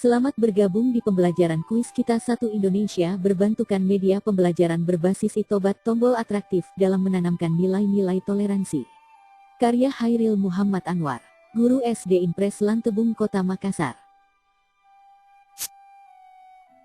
Selamat bergabung di pembelajaran kuis kita satu Indonesia berbantukan media pembelajaran berbasis itobat tombol atraktif dalam menanamkan nilai-nilai toleransi. Karya Hairil Muhammad Anwar, Guru SD Impres Lantebung Kota Makassar.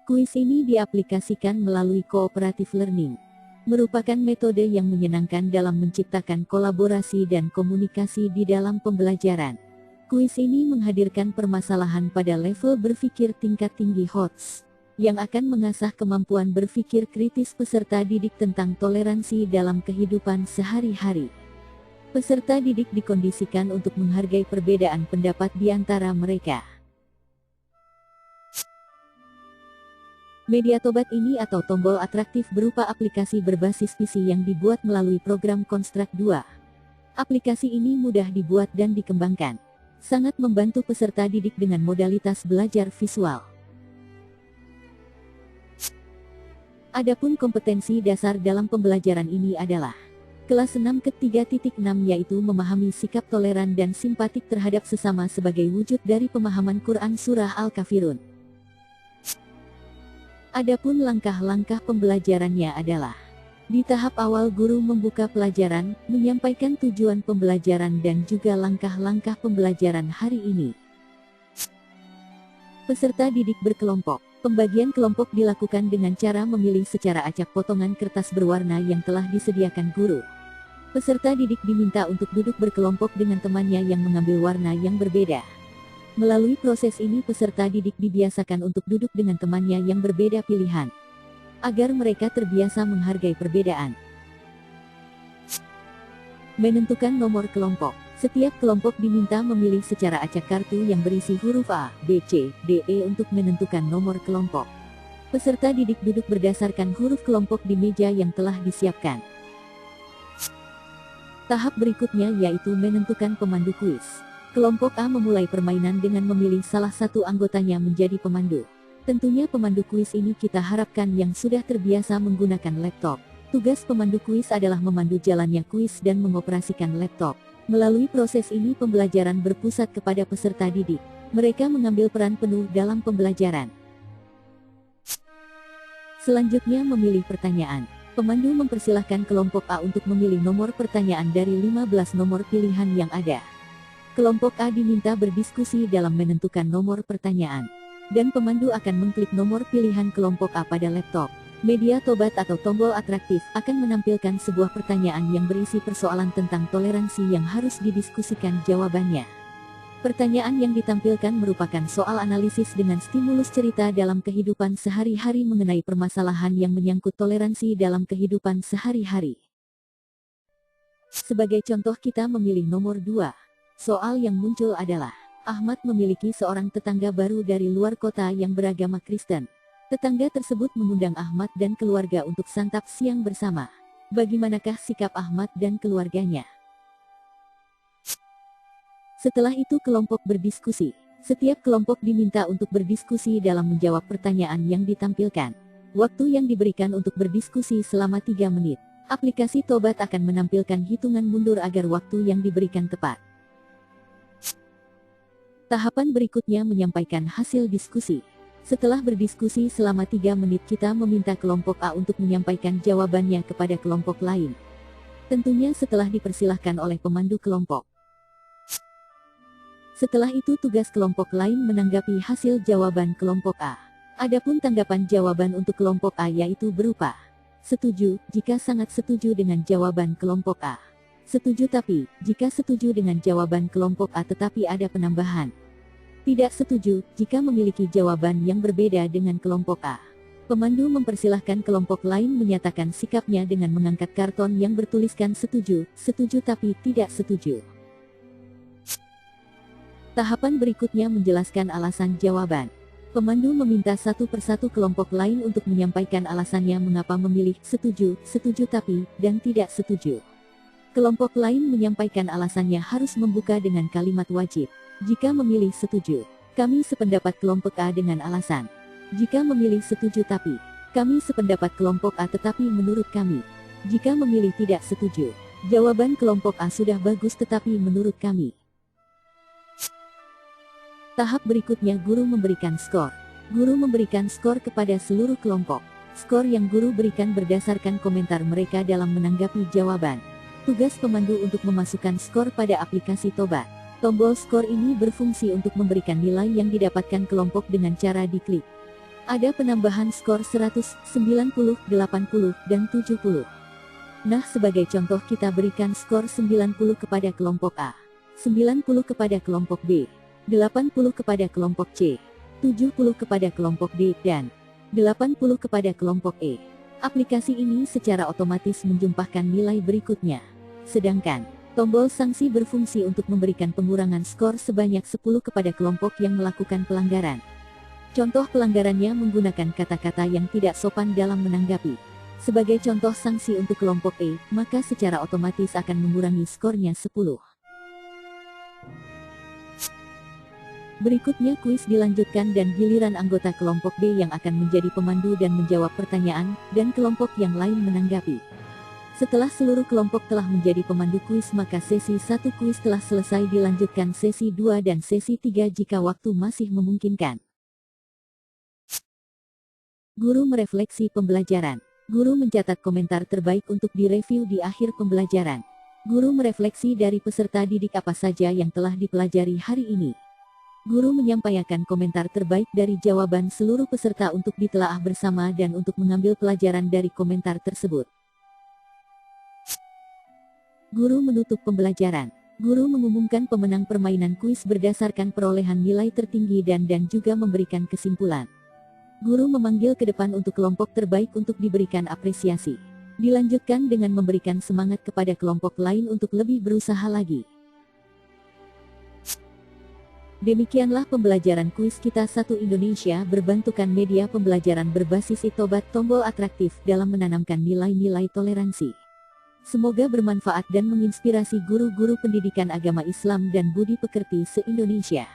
Kuis ini diaplikasikan melalui cooperative learning. Merupakan metode yang menyenangkan dalam menciptakan kolaborasi dan komunikasi di dalam pembelajaran. Kuis ini menghadirkan permasalahan pada level berpikir tingkat tinggi HOTS, yang akan mengasah kemampuan berpikir kritis peserta didik tentang toleransi dalam kehidupan sehari-hari. Peserta didik dikondisikan untuk menghargai perbedaan pendapat di antara mereka. Media tobat ini atau tombol atraktif berupa aplikasi berbasis PC yang dibuat melalui program Construct 2. Aplikasi ini mudah dibuat dan dikembangkan. Sangat membantu peserta didik dengan modalitas belajar visual. Adapun kompetensi dasar dalam pembelajaran ini adalah kelas 6 ke 3.6 yaitu memahami sikap toleran dan simpatik terhadap sesama sebagai wujud dari pemahaman Quran Surah Al-Kafirun. Adapun langkah-langkah pembelajarannya adalah: di tahap awal guru membuka pelajaran, menyampaikan tujuan pembelajaran dan juga langkah-langkah pembelajaran hari ini. Peserta didik berkelompok. Pembagian kelompok dilakukan dengan cara memilih secara acak potongan kertas berwarna yang telah disediakan guru. Peserta didik diminta untuk duduk berkelompok dengan temannya yang mengambil warna yang berbeda. Melalui proses ini peserta didik dibiasakan untuk duduk dengan temannya yang berbeda pilihan, agar mereka terbiasa menghargai perbedaan. Menentukan nomor kelompok. Setiap kelompok diminta memilih secara acak kartu yang berisi huruf A, B, C, D, E untuk menentukan nomor kelompok. Peserta didik duduk berdasarkan huruf kelompok di meja yang telah disiapkan. Tahap berikutnya yaitu menentukan pemandu kuis. Kelompok A memulai permainan dengan memilih salah satu anggotanya menjadi pemandu. Tentunya pemandu kuis ini kita harapkan yang sudah terbiasa menggunakan laptop. Tugas pemandu kuis adalah memandu jalannya kuis dan mengoperasikan laptop. Melalui proses ini pembelajaran berpusat kepada peserta didik. Mereka mengambil peran penuh dalam pembelajaran. Selanjutnya memilih pertanyaan. Pemandu mempersilahkan kelompok A untuk memilih nomor pertanyaan dari 15 nomor pilihan yang ada. Kelompok A diminta berdiskusi dalam menentukan nomor pertanyaan. Dan pemandu akan mengklik nomor pilihan kelompok A pada laptop. Media tobat atau tombol atraktif akan menampilkan sebuah pertanyaan yang berisi persoalan tentang toleransi yang harus didiskusikan jawabannya. Pertanyaan yang ditampilkan merupakan soal analisis dengan stimulus cerita dalam kehidupan sehari-hari mengenai permasalahan yang menyangkut toleransi dalam kehidupan sehari-hari. Sebagai contoh kita memilih nomor 2. Soal yang muncul adalah: Ahmad memiliki seorang tetangga baru dari luar kota yang beragama Kristen. Tetangga tersebut mengundang Ahmad dan keluarga untuk santap siang bersama. Bagaimanakah sikap Ahmad dan keluarganya? Setelah itu kelompok berdiskusi. Setiap kelompok diminta untuk berdiskusi dalam menjawab pertanyaan yang ditampilkan. Waktu yang diberikan untuk berdiskusi selama 3 menit. Aplikasi tobat akan menampilkan hitungan mundur agar waktu yang diberikan tepat. Tahapan berikutnya menyampaikan hasil diskusi. Setelah berdiskusi selama 3 menit kita meminta kelompok A untuk menyampaikan jawabannya kepada kelompok lain. Tentunya setelah dipersilahkan oleh pemandu kelompok. Setelah itu tugas kelompok lain menanggapi hasil jawaban kelompok A. Adapun tanggapan jawaban untuk kelompok A yaitu berupa: setuju, jika sangat setuju dengan jawaban kelompok A. Setuju tapi, jika setuju dengan jawaban kelompok A tetapi ada penambahan. Tidak setuju, jika memiliki jawaban yang berbeda dengan kelompok A. Pemandu mempersilahkan kelompok lain menyatakan sikapnya dengan mengangkat karton yang bertuliskan setuju, setuju tapi tidak setuju. Tahapan berikutnya menjelaskan alasan jawaban. Pemandu meminta satu persatu kelompok lain untuk menyampaikan alasannya mengapa memilih setuju, setuju tapi, dan tidak setuju. Kelompok lain menyampaikan alasannya harus membuka dengan kalimat wajib. Jika memilih setuju, kami sependapat kelompok A dengan alasan. Jika memilih setuju tapi, kami sependapat kelompok A tetapi menurut kami. Jika memilih tidak setuju, jawaban kelompok A sudah bagus tetapi menurut kami. Tahap berikutnya guru memberikan skor. Guru memberikan skor kepada seluruh kelompok. Skor yang guru berikan berdasarkan komentar mereka dalam menanggapi jawaban. Tugas pemandu untuk memasukkan skor pada aplikasi Tobat. Tombol skor ini berfungsi untuk memberikan nilai yang didapatkan kelompok dengan cara diklik. Ada penambahan skor 100, 90, 80, dan 70. Nah, sebagai contoh kita berikan skor 90 kepada kelompok A, 90 kepada kelompok B, 80 kepada kelompok C, 70 kepada kelompok D, dan 80 kepada kelompok E. Aplikasi ini secara otomatis menjumpahkan nilai berikutnya. Sedangkan tombol sanksi berfungsi untuk memberikan pengurangan skor sebanyak 10 kepada kelompok yang melakukan pelanggaran. Contoh pelanggarannya menggunakan kata-kata yang tidak sopan dalam menanggapi. Sebagai contoh sanksi untuk kelompok E, maka secara otomatis akan mengurangi skornya 10. Berikutnya kuis dilanjutkan dan giliran anggota kelompok D yang akan menjadi pemandu dan menjawab pertanyaan, dan kelompok yang lain menanggapi. Setelah seluruh kelompok telah menjadi pemandu kuis, maka sesi 1 kuis telah selesai, dilanjutkan sesi 2 dan sesi 3 jika waktu masih memungkinkan. Guru merefleksi pembelajaran. Guru mencatat komentar terbaik untuk direview di akhir pembelajaran. Guru merefleksi dari peserta didik apa saja yang telah dipelajari hari ini. Guru menyampaikan komentar terbaik dari jawaban seluruh peserta untuk ditelaah bersama dan untuk mengambil pelajaran dari komentar tersebut. Guru menutup pembelajaran. Guru mengumumkan pemenang permainan kuis berdasarkan perolehan nilai tertinggi dan juga memberikan kesimpulan. Guru memanggil ke depan untuk kelompok terbaik untuk diberikan apresiasi. Dilanjutkan dengan memberikan semangat kepada kelompok lain untuk lebih berusaha lagi. Demikianlah pembelajaran kuis kita satu Indonesia berbantukan media pembelajaran berbasis Tobat, tombol atraktif dalam menanamkan nilai-nilai toleransi. Semoga bermanfaat dan menginspirasi guru-guru pendidikan agama Islam dan budi pekerti se-Indonesia.